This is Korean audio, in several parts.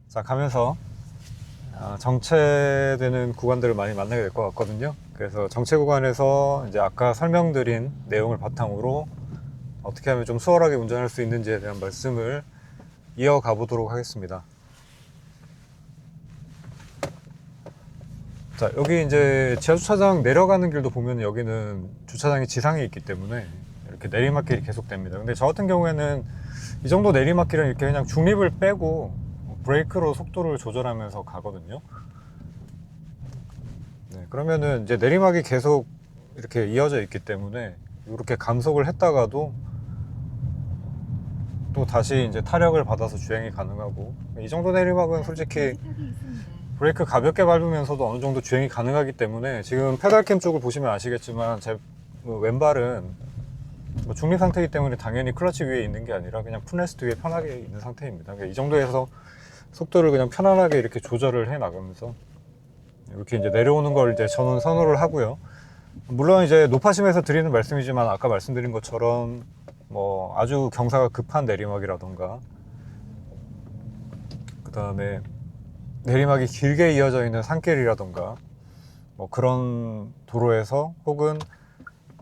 자, 가면서 정체되는 구간들을 많이 만나게 될 것 같거든요. 그래서 정체 구간에서 이제 아까 설명드린 내용을 바탕으로 어떻게 하면 좀 수월하게 운전할 수 있는지에 대한 말씀을 이어가 보도록 하겠습니다. 자, 여기 이제 지하주차장 내려가는 길도 보면 여기는 주차장이 지상에 있기 때문에 이렇게 내리막길이 계속됩니다. 근데 저 같은 경우에는 이 정도 내리막길은 이렇게 그냥 중립을 빼고 브레이크로 속도를 조절하면서 가거든요. 네, 그러면은 이제 내리막이 계속 이렇게 이어져 있기 때문에 이렇게 감속을 했다가도 또 다시 이제 타력을 받아서 주행이 가능하고, 이 정도 내리막은 솔직히 브레이크 가볍게 밟으면서도 어느 정도 주행이 가능하기 때문에, 지금 페달캠 쪽을 보시면 아시겠지만 제 왼발은 중립 상태이기 때문에 당연히 클러치 위에 있는 게 아니라 그냥 풋레스트 위에 편하게 있는 상태입니다. 그러니까 이 정도에서 속도를 그냥 편안하게 이렇게 조절을 해 나가면서 이렇게 이제 내려오는 걸 이제 저는 선호를 하고요. 물론 이제 높아심에서 드리는 말씀이지만 아까 말씀드린 것처럼 뭐 아주 경사가 급한 내리막이라던가, 그 다음에 내리막이 길게 이어져 있는 산길이라던가, 뭐 그런 도로에서 혹은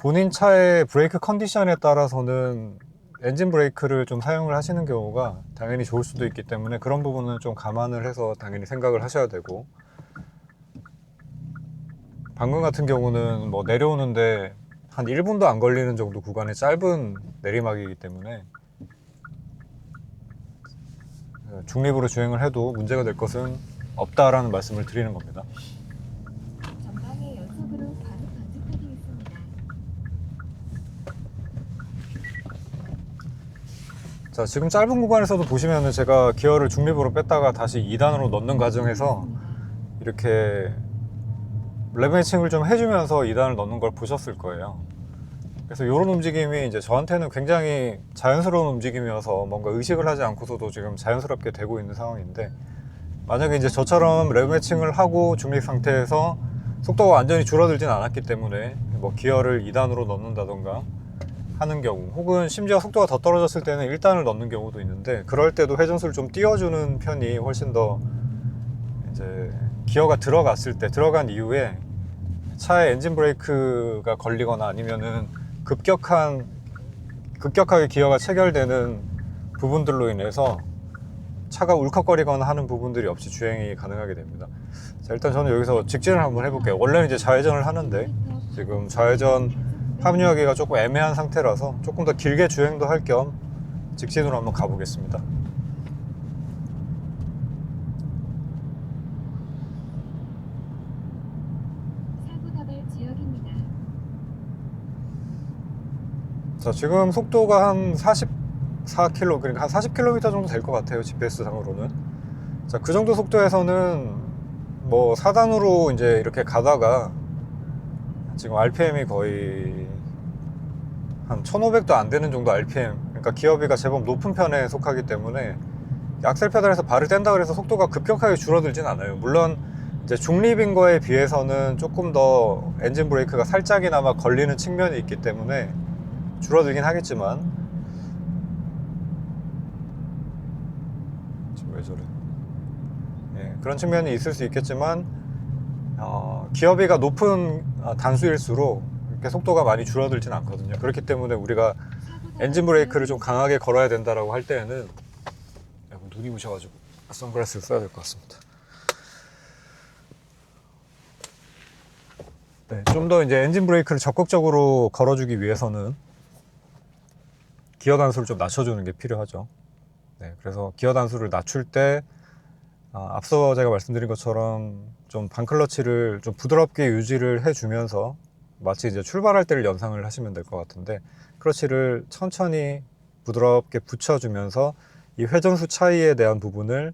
본인 차의 브레이크 컨디션에 따라서는 엔진 브레이크를 좀 사용을 하시는 경우가 당연히 좋을 수도 있기 때문에, 그런 부분은 좀 감안을 해서 당연히 생각을 하셔야 되고, 방금 같은 경우는 뭐 내려오는데 한 1분도 안 걸리는 정도 구간의 짧은 내리막이기 때문에 중립으로 주행을 해도 문제가 될 것은 없다라는 말씀을 드리는 겁니다. 전방에 연속으로 과속 방지턱이 있습니다. 자, 지금 짧은 구간에서도 보시면은 제가 기어를 중립으로 뺐다가 다시 2단으로 넣는 과정에서 이렇게 랩 매칭을 좀 해주면서 2단을 넣는 걸 보셨을 거예요. 그래서 이런 움직임이 이제 저한테는 굉장히 자연스러운 움직임이어서 뭔가 의식을 하지 않고서도 지금 자연스럽게 되고 있는 상황인데, 만약에 이제 저처럼 랩 매칭을 하고 중립 상태에서 속도가 완전히 줄어들진 않았기 때문에 뭐 기어를 2단으로 넣는다던가 하는 경우, 혹은 심지어 속도가 더 떨어졌을 때는 1단을 넣는 경우도 있는데, 그럴 때도 회전수를 좀 띄워주는 편이 훨씬 더 이제 기어가 들어간 이후에 차에 엔진 브레이크가 걸리거나 아니면은 급격하게 기어가 체결되는 부분들로 인해서 차가 울컥거리거나 하는 부분들이 없이 주행이 가능하게 됩니다. 자, 일단 저는 여기서 직진을 한번 해볼게요. 원래는 이제 좌회전을 하는데 지금 좌회전 합류하기가 조금 애매한 상태라서 조금 더 길게 주행도 할 겸 직진으로 한번 가보겠습니다. 사고 다발 지역입니다. 자, 지금 속도가 한 44km, 그러니까 한 40km 정도 될 것 같아요, GPS 상으로는. 자, 그 정도 속도에서는 뭐 4단으로 이제 이렇게 가다가 지금 RPM이 거의 한 1500도 안 되는 정도 RPM, 그러니까 기어비가 제법 높은 편에 속하기 때문에 악셀 페달에서 발을 뗀다 그래서 속도가 급격하게 줄어들진 않아요. 물론 이제 중립인 거에 비해서는 조금 더 엔진 브레이크가 살짝이나마 걸리는 측면이 있기 때문에 줄어들긴 하겠지만, 지금 왜 저래? 예, 그런 측면이 있을 수 있겠지만, 기어비가 높은 단수일수록 이렇게 속도가 많이 줄어들진 않거든요. 그렇기 때문에 우리가 엔진 브레이크를 좀 강하게 걸어야 된다라고 할 때에는, 눈이 부셔가지고 선글라스를 써야 될 것 같습니다. 네, 좀 더 이제 엔진 브레이크를 적극적으로 걸어주기 위해서는 기어 단수를 좀 낮춰주는 게 필요하죠. 네, 그래서 기어 단수를 낮출 때 앞서 제가 말씀드린 것처럼 좀 반클러치를 좀 부드럽게 유지를 해주면서, 마치 이제 출발할 때를 연상을 하시면 될 것 같은데, 클러치를 천천히 부드럽게 붙여주면서 이 회전수 차이에 대한 부분을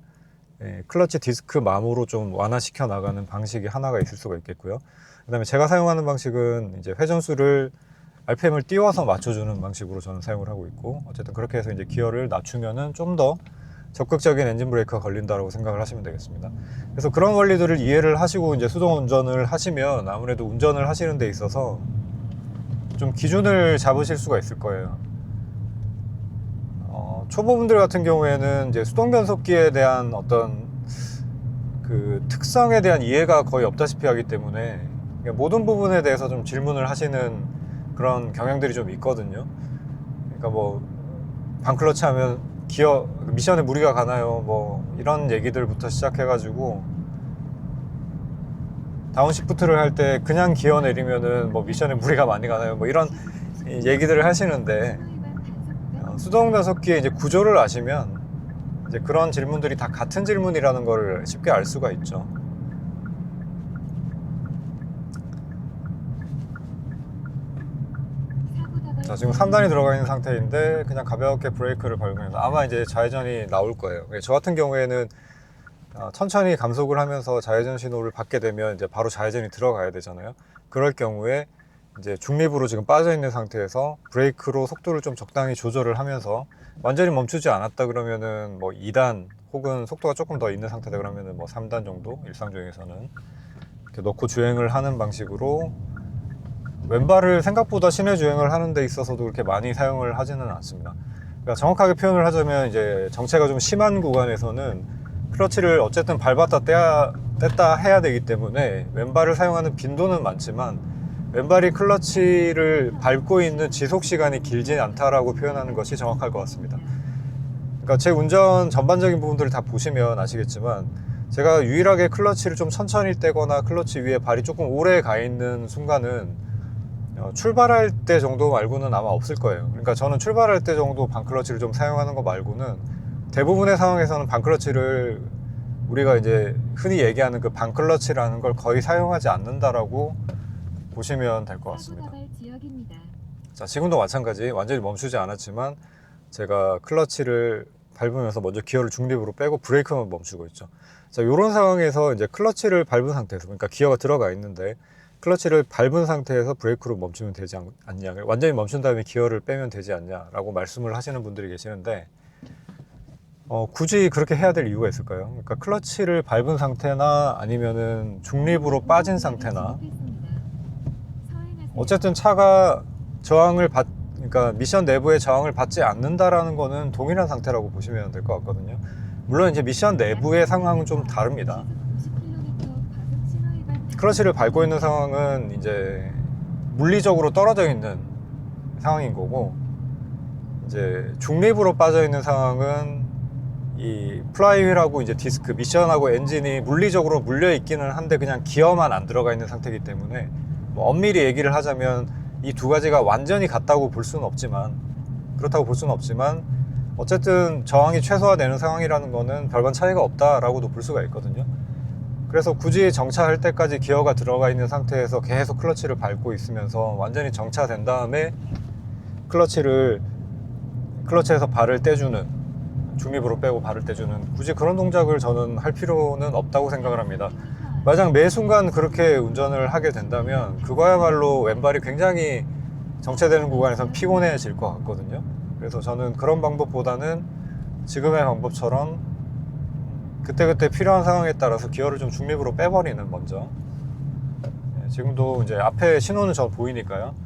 클러치 디스크 맘으로 좀 완화시켜 나가는 방식이 하나가 있을 수가 있겠고요. 그 다음에 제가 사용하는 방식은 이제 회전수를 RPM을 띄워서 맞춰주는 방식으로 저는 사용을 하고 있고, 어쨌든 그렇게 해서 이제 기어를 낮추면은 좀 더 적극적인 엔진 브레이크가 걸린다고 생각을 하시면 되겠습니다. 그래서 그런 원리들을 이해를 하시고 이제 수동 운전을 하시면 아무래도 운전을 하시는 데 있어서 좀 기준을 잡으실 수가 있을 거예요. 초보분들 같은 경우에는 이제 수동 변속기에 대한 어떤 그 특성에 대한 이해가 거의 없다시피 하기 때문에 모든 부분에 대해서 좀 질문을 하시는 그런 경향들이 좀 있거든요. 그러니까 뭐 반클러치 하면 기어 미션에 무리가 가나요? 뭐 이런 얘기들부터 시작해가지고 다운시프트를 할 때 그냥 기어 내리면은 뭐 미션에 무리가 많이 가나요? 뭐 이런 얘기들을 하시는데 수동 변속기의 이제 구조를 아시면 이제 그런 질문들이 다 같은 질문이라는 걸 쉽게 알 수가 있죠. 자, 지금 3단이 들어가 있는 상태인데 그냥 가볍게 브레이크를 밟으면서 아마 이제 좌회전이 나올 거예요. 저 같은 경우에는 천천히 감속을 하면서 좌회전 신호를 받게 되면 이제 바로 좌회전이 들어가야 되잖아요. 그럴 경우에 이제 중립으로 지금 빠져 있는 상태에서 브레이크로 속도를 좀 적당히 조절을 하면서 완전히 멈추지 않았다 그러면은 뭐 2단 혹은 속도가 조금 더 있는 상태다 그러면은 뭐 3단 정도 일상주행에서는 이렇게 넣고 주행을 하는 방식으로 왼발을 생각보다 시내 주행을 하는 데 있어서도 그렇게 많이 사용을 하지는 않습니다. 그러니까 정확하게 표현을 하자면 이제 정체가 좀 심한 구간에서는 클러치를 어쨌든 밟았다 뗐다 해야 되기 때문에 왼발을 사용하는 빈도는 많지만 왼발이 클러치를 밟고 있는 지속 시간이 길지 않다라고 표현하는 것이 정확할 것 같습니다. 그러니까 제 운전 전반적인 부분들을 다 보시면 아시겠지만 제가 유일하게 클러치를 좀 천천히 떼거나 클러치 위에 발이 조금 오래 가 있는 순간은 출발할 때 정도 말고는 아마 없을 거예요. 그러니까 저는 출발할 때 정도 반클러치를 좀 사용하는 거 말고는 대부분의 상황에서는 반클러치를 우리가 이제 흔히 얘기하는 그 반클러치라는 걸 거의 사용하지 않는다라고 보시면 될 것 같습니다. 자, 지금도 마찬가지 완전히 멈추지 않았지만 제가 클러치를 밟으면서 먼저 기어를 중립으로 빼고 브레이크만 멈추고 있죠. 자, 이런 상황에서 이제 클러치를 밟은 상태에서, 그러니까 기어가 들어가 있는데 클러치를 밟은 상태에서 브레이크로 멈추면 되지 않냐, 완전히 멈춘 다음에 기어를 빼면 되지 않냐라고 말씀을 하시는 분들이 계시는데 굳이 그렇게 해야 될 이유가 있을까요? 그러니까 클러치를 밟은 상태나 아니면은 중립으로 빠진 상태나 어쨌든 차가 그러니까 미션 내부의 저항을 받지 않는다라는 거는 동일한 상태라고 보시면 될 것 같거든요. 물론 이제 미션 내부의 상황은 좀 다릅니다. 클러치를 밟고 있는 상황은 이제 물리적으로 떨어져 있는 상황인 거고, 이제 중립으로 빠져 있는 상황은 이 플라이휠하고 이제 디스크, 미션하고 엔진이 물리적으로 물려 있기는 한데 그냥 기어만 안 들어가 있는 상태이기 때문에 뭐 엄밀히 얘기를 하자면 이 두 가지가 완전히 같다고 볼 수는 없지만, 그렇다고 볼 수는 없지만 어쨌든 저항이 최소화되는 상황이라는 거는 별반 차이가 없다라고도 볼 수가 있거든요. 그래서 굳이 정차할 때까지 기어가 들어가 있는 상태에서 계속 클러치를 밟고 있으면서 완전히 정차된 다음에 클러치에서 발을 떼주는, 중립으로 빼고 발을 떼주는, 굳이 그런 동작을 저는 할 필요는 없다고 생각을 합니다. 만약 매 순간 그렇게 운전을 하게 된다면 그거야말로 왼발이 굉장히 정체되는 구간에선 피곤해질 것 같거든요. 그래서 저는 그런 방법보다는 지금의 방법처럼 그때그때 필요한 상황에 따라서 기어를 좀 중립으로 빼버리는, 먼저 지금도 이제 앞에 신호는 저 보이니까요,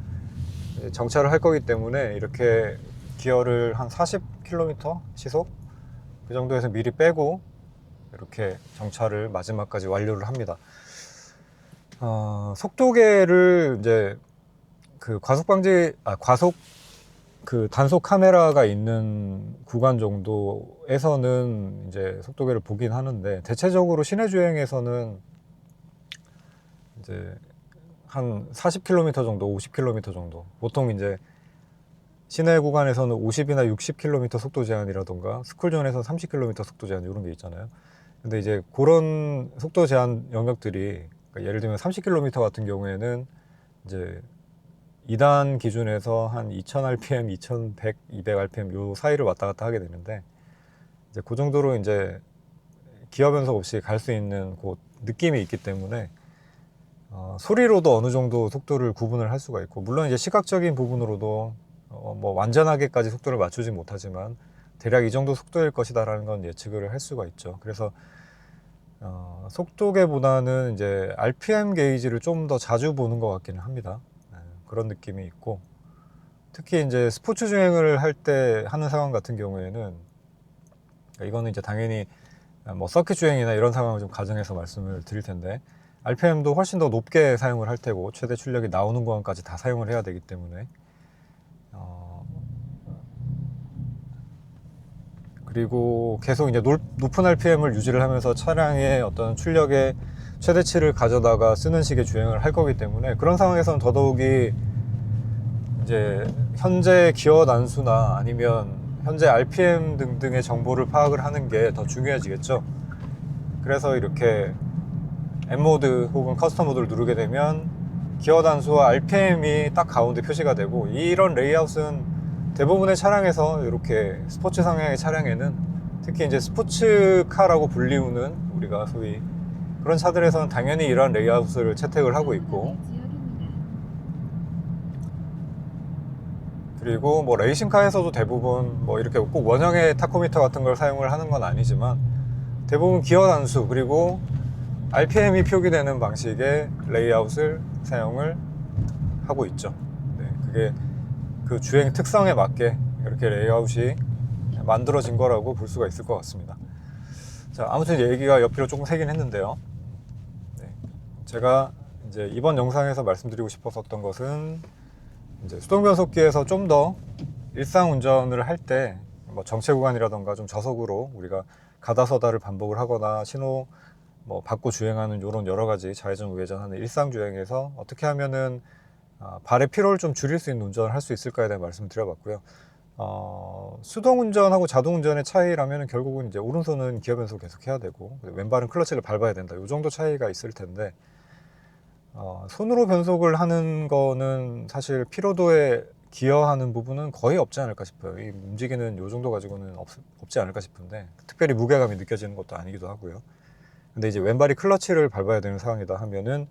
정차를 할 거기 때문에 이렇게 기어를 한 40km 시속 그 정도에서 미리 빼고 이렇게 정차를 마지막까지 완료를 합니다. 속도계를 이제 그 과속 그 단속 카메라가 있는 구간 정도에서는 이제 속도계를 보긴 하는데, 대체적으로 시내 주행에서는 이제 한 40km 정도, 50km 정도, 보통 이제 시내 구간에서는 50이나 60km 속도 제한이라던가 스쿨존에서 30km 속도 제한 이런 게 있잖아요. 근데 이제 그런 속도 제한 영역들이, 그러니까 예를 들면 30km 같은 경우에는 이제 2단 기준에서 한 2000rpm, 2100, 200rpm 요 사이를 왔다 갔다 하게 되는데, 이제 그 정도로 이제 기어 변속 없이 갈 수 있는 그 느낌이 있기 때문에 소리로도 어느 정도 속도를 구분을 할 수가 있고, 물론 이제 시각적인 부분으로도 뭐 완전하게까지 속도를 맞추지 못하지만 대략 이 정도 속도일 것이다라는 건 예측을 할 수가 있죠. 그래서 속도계보다는 이제 RPM 게이지를 좀 더 자주 보는 것 같기는 합니다. 그런 느낌이 있고, 특히 이제 스포츠 주행을 할 때 하는 상황 같은 경우에는, 이거는 이제 당연히 뭐 서킷 주행이나 이런 상황을 좀 가정해서 말씀을 드릴 텐데, RPM도 훨씬 더 높게 사용을 할 테고 최대 출력이 나오는 구간까지 다 사용을 해야 되기 때문에 그리고 계속 이제 높은 RPM을 유지를 하면서 차량의 어떤 출력의 최대치를 가져다가 쓰는 식의 주행을 할 거기 때문에, 그런 상황에서는 더더욱이 이제 현재 기어 단수나 아니면 현재 RPM 등등의 정보를 파악을 하는 게 더 중요해지겠죠. 그래서 이렇게 M모드 혹은 커스텀 모드를 누르게 되면 기어 단수와 RPM이 딱 가운데 표시가 되고, 이런 레이아웃은 대부분의 차량에서, 이렇게 스포츠 성향의 차량에는, 특히 이제 스포츠카라고 불리우는 우리가 소위 그런 차들에서는 당연히 이러한 레이아웃을 채택을 하고 있고, 그리고 뭐 레이싱카에서도 대부분 뭐 이렇게 꼭 원형의 타코미터 같은 걸 사용을 하는 건 아니지만 대부분 기어 단수 그리고 RPM이 표기되는 방식의 레이아웃을 사용을 하고 있죠. 네, 그게 그 주행 특성에 맞게 이렇게 레이아웃이 만들어진 거라고 볼 수가 있을 것 같습니다. 자, 아무튼 얘기가 옆으로 조금 새긴 했는데요. 네, 제가 이제 이번 영상에서 말씀드리고 싶었던 것은, 이제 수동 변속기에서 좀 더 일상 운전을 할 때 뭐 정체 구간이라던가 좀 저속으로 우리가 가다서다를 반복을 하거나 신호 뭐 받고 주행하는 이런 여러 가지 좌회전 우회전하는 일상 주행에서 어떻게 하면은 발의 피로를 좀 줄일 수 있는 운전을 할 수 있을까에 대한 말씀을 드려봤고요. 수동 운전하고 자동 운전의 차이라면 결국은 이제 오른손은 기어 변속을 계속 해야 되고 왼발은 클러치를 밟아야 된다, 이 정도 차이가 있을 텐데, 손으로 변속을 하는 거는 사실 피로도에 기여하는 부분은 거의 없지 않을까 싶어요. 이 움직이는 요 정도 가지고는 없지 않을까 싶은데, 특별히 무게감이 느껴지는 것도 아니기도 하고요. 근데 이제 왼발이 클러치를 밟아야 되는 상황이다 하면은,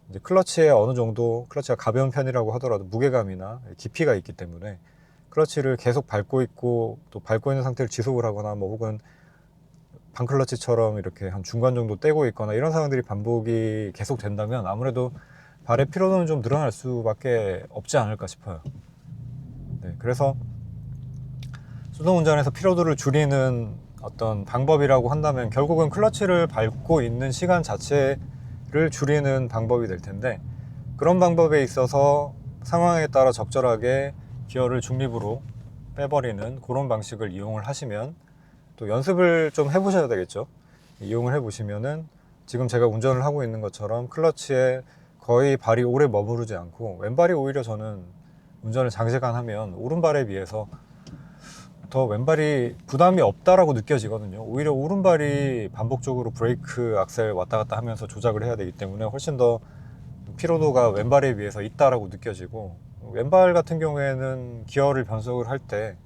이제 클러치에 어느 정도, 클러치가 가벼운 편이라고 하더라도 무게감이나 깊이가 있기 때문에 클러치를 계속 밟고 있고 또 밟고 있는 상태를 지속을 하거나 뭐 혹은 반클러치처럼 이렇게 한 중간 정도 떼고 있거나 이런 상황들이 반복이 계속 된다면 아무래도 발의 피로도는 좀 늘어날 수밖에 없지 않을까 싶어요. 네, 그래서 수동 운전에서 피로도를 줄이는 어떤 방법이라고 한다면 결국은 클러치를 밟고 있는 시간 자체를 줄이는 방법이 될 텐데, 그런 방법에 있어서 상황에 따라 적절하게 기어를 중립으로 빼버리는 그런 방식을 이용을 하시면, 또 연습을 좀 해보셔야 되겠죠. 이용을 해보시면은 지금 제가 운전을 하고 있는 것처럼 클러치에 거의 발이 오래 머무르지 않고, 왼발이 오히려 저는 운전을 장시간 하면 오른발에 비해서 더 왼발이 부담이 없다라고 느껴지거든요. 오히려 오른발이 반복적으로 브레이크, 악셀 왔다 갔다 하면서 조작을 해야 되기 때문에 훨씬 더 피로도가 왼발에 비해서 있다라고 느껴지고, 왼발 같은 경우에는 기어를 변속을 할 때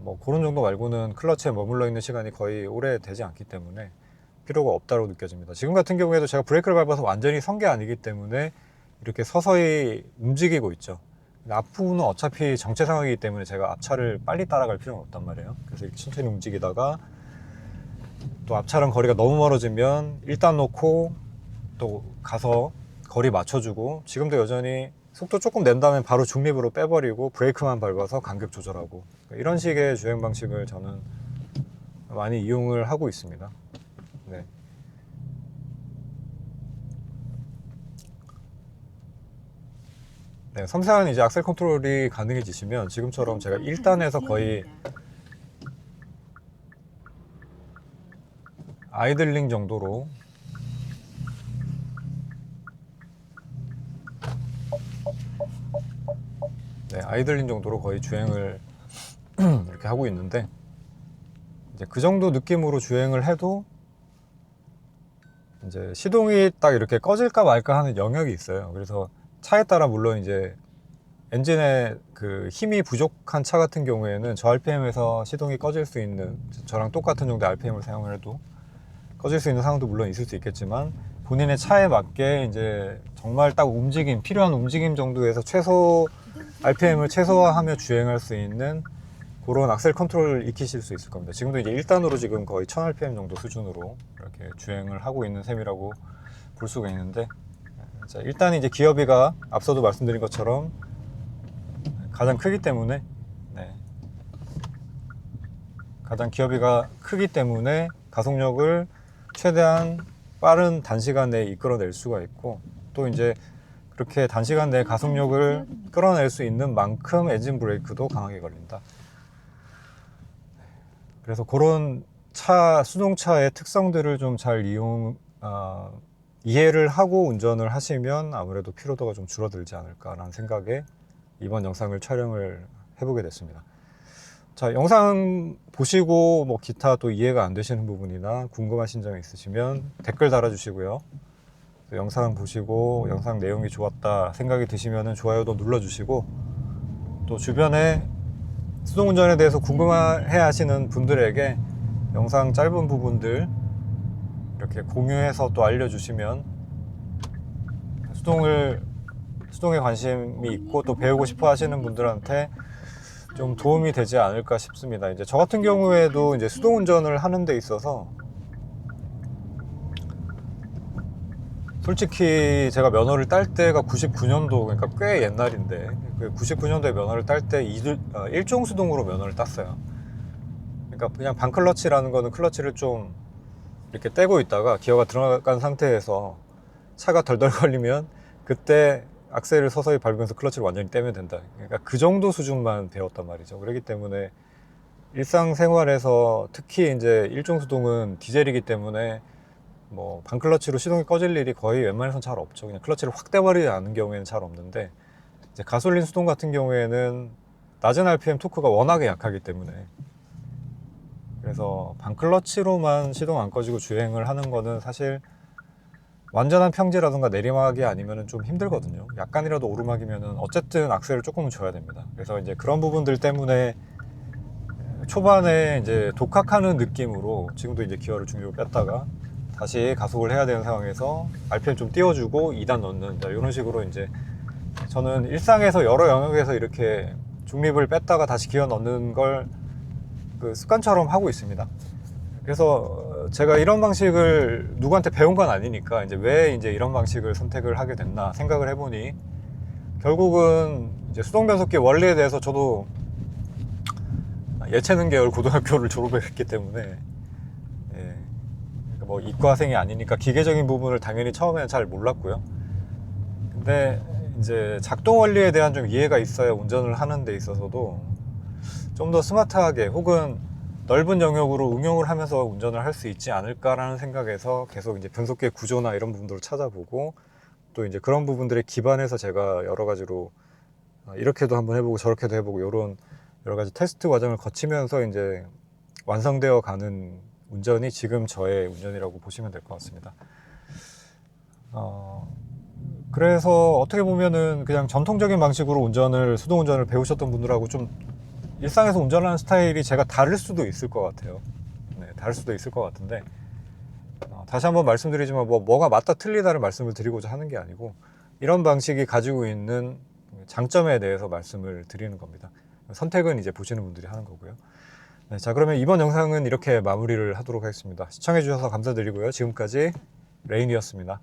뭐 그런 정도 말고는 클러치에 머물러 있는 시간이 거의 오래 되지 않기 때문에 피로가 없다고 느껴집니다. 지금 같은 경우에도 제가 브레이크를 밟아서 완전히 선 게 아니기 때문에 이렇게 서서히 움직이고 있죠. 앞부분은 어차피 정체 상황이기 때문에 제가 앞차를 빨리 따라갈 필요는 없단 말이에요. 그래서 이렇게 천천히 움직이다가 또 앞차랑 거리가 너무 멀어지면 일단 놓고 또 가서 거리 맞춰주고, 지금도 여전히 속도 조금 낸 다음에 바로 중립으로 빼버리고 브레이크만 밟아서 간격 조절하고, 이런 식의 주행 방식을 저는 많이 이용을 하고 있습니다. 네. 네, 섬세한 이제 악셀 컨트롤이 가능해지시면 지금처럼 제가 1단에서 거의 아이들링 정도로 아이들링 정도로 거의 주행을 이렇게 하고 있는데, 이제 그 정도 느낌으로 주행을 해도 이제 시동이 딱 이렇게 꺼질까 말까 하는 영역이 있어요. 그래서 차에 따라 물론 이제 엔진에 그 힘이 부족한 차 같은 경우에는 저 RPM에서 시동이 꺼질 수 있는, 저랑 똑같은 정도의 RPM을 사용을 해도 꺼질 수 있는 상황도 물론 있을 수 있겠지만, 본인의 차에 맞게 이제 정말 딱 움직임, 필요한 움직임 정도에서 최소 RPM을 최소화하며 주행할 수 있는 그런 악셀 컨트롤을 익히실 수 있을 겁니다. 지금도 이제 1단으로 지금 거의 1000rpm 정도 수준으로 이렇게 주행을 하고 있는 셈이라고 볼 수가 있는데, 자, 일단 이제 기어비가 앞서도 말씀드린 것처럼 가장 크기 때문에 가장 기어비가 크기 때문에 가속력을 최대한 빠른 단시간 내에 이끌어낼 수가 있고, 또 이제 그렇게 단시간 내에 가속력을 끌어낼 수 있는 만큼 엔진 브레이크도 강하게 걸린다. 그래서 그런 수동차의 특성들을 좀 잘 이해를 하고 운전을 하시면 아무래도 피로도가 좀 줄어들지 않을까라는 생각에 이번 영상을 촬영을 해보게 됐습니다. 자, 영상 보시고 뭐 기타 또 이해가 안 되시는 부분이나 궁금하신 점이 있으시면 댓글 달아주시고요. 영상 보시고 영상 내용이 좋았다 생각이 드시면 좋아요도 눌러주시고, 또 주변에 수동운전에 대해서 궁금해 하시는 분들에게 영상 짧은 부분들 이렇게 공유해서 또 알려주시면 수동에 관심이 있고 또 배우고 싶어 하시는 분들한테 좀 도움이 되지 않을까 싶습니다. 이제 저 같은 경우에도 이제 수동운전을 하는 데 있어서 솔직히 제가 면허를 딸 때가 99년도, 그러니까 꽤 옛날인데, 99년도에 면허를 딸 때 일종 수동으로 면허를 땄어요. 그러니까 그냥 반클러치라는 거는 클러치를 좀 이렇게 떼고 있다가 기어가 들어간 상태에서 차가 덜덜 걸리면 그때 악셀을 서서히 밟으면서 클러치를 완전히 떼면 된다. 그러니까 그 정도 수준만 배웠단 말이죠. 그렇기 때문에 일상생활에서 특히 이제 일종 수동은 디젤이기 때문에 뭐 반클러치로 시동이 꺼질 일이 거의 웬만해서는 잘 없죠. 그냥 클러치를 확 떼버리지 않는 경우에는 잘 없는데, 이제 가솔린 수동 같은 경우에는 낮은 RPM 토크가 워낙에 약하기 때문에, 그래서 반클러치로만 시동 안 꺼지고 주행을 하는 거는 사실 완전한 평지라든가 내리막이 아니면 좀 힘들거든요. 약간이라도 오르막이면 어쨌든 악셀을 조금은 줘야 됩니다. 그래서 이제 그런 부분들 때문에 초반에 이제 독학하는 느낌으로 지금도 이제 기어를 중력을 뺐다가 다시 가속을 해야 되는 상황에서 RPM 좀 띄워주고 2단 넣는, 이런 식으로 이제 저는 일상에서 여러 영역에서 이렇게 중립을 뺐다가 다시 기어 넣는 걸 그 습관처럼 하고 있습니다. 그래서 제가 이런 방식을 누구한테 배운 건 아니니까 이제 왜 이제 이런 방식을 선택을 하게 됐나 생각을 해보니, 결국은 이제 수동 변속기 원리에 대해서 저도 예체능 계열 고등학교를 졸업했기 때문에, 뭐 이과생이 아니니까 기계적인 부분을 당연히 처음에는 잘 몰랐고요. 근데 이제 작동 원리에 대한 좀 이해가 있어야 운전을 하는 데 있어서도 좀 더 스마트하게 혹은 넓은 영역으로 응용을 하면서 운전을 할 수 있지 않을까라는 생각에서 계속 이제 변속기의 구조나 이런 부분들을 찾아보고, 또 이제 그런 부분들에 기반해서 제가 여러 가지로 이렇게도 한번 해보고 저렇게도 해보고 이런 여러 가지 테스트 과정을 거치면서 이제 완성되어 가는 운전이 지금 저의 운전이라고 보시면 될 것 같습니다. 그래서 어떻게 보면은 그냥 전통적인 방식으로 수동 운전을 배우셨던 분들하고 좀 일상에서 운전하는 스타일이 제가 다를 수도 있을 것 같아요. 네, 다를 수도 있을 것 같은데, 다시 한번 말씀드리지만 뭐가 맞다 틀리다를 말씀을 드리고자 하는 게 아니고, 이런 방식이 가지고 있는 장점에 대해서 말씀을 드리는 겁니다. 선택은 이제 보시는 분들이 하는 거고요. 네, 자, 그러면 이번 영상은 이렇게 마무리를 하도록 하겠습니다. 시청해 주셔서 감사드리고요. 지금까지 레인이었습니다.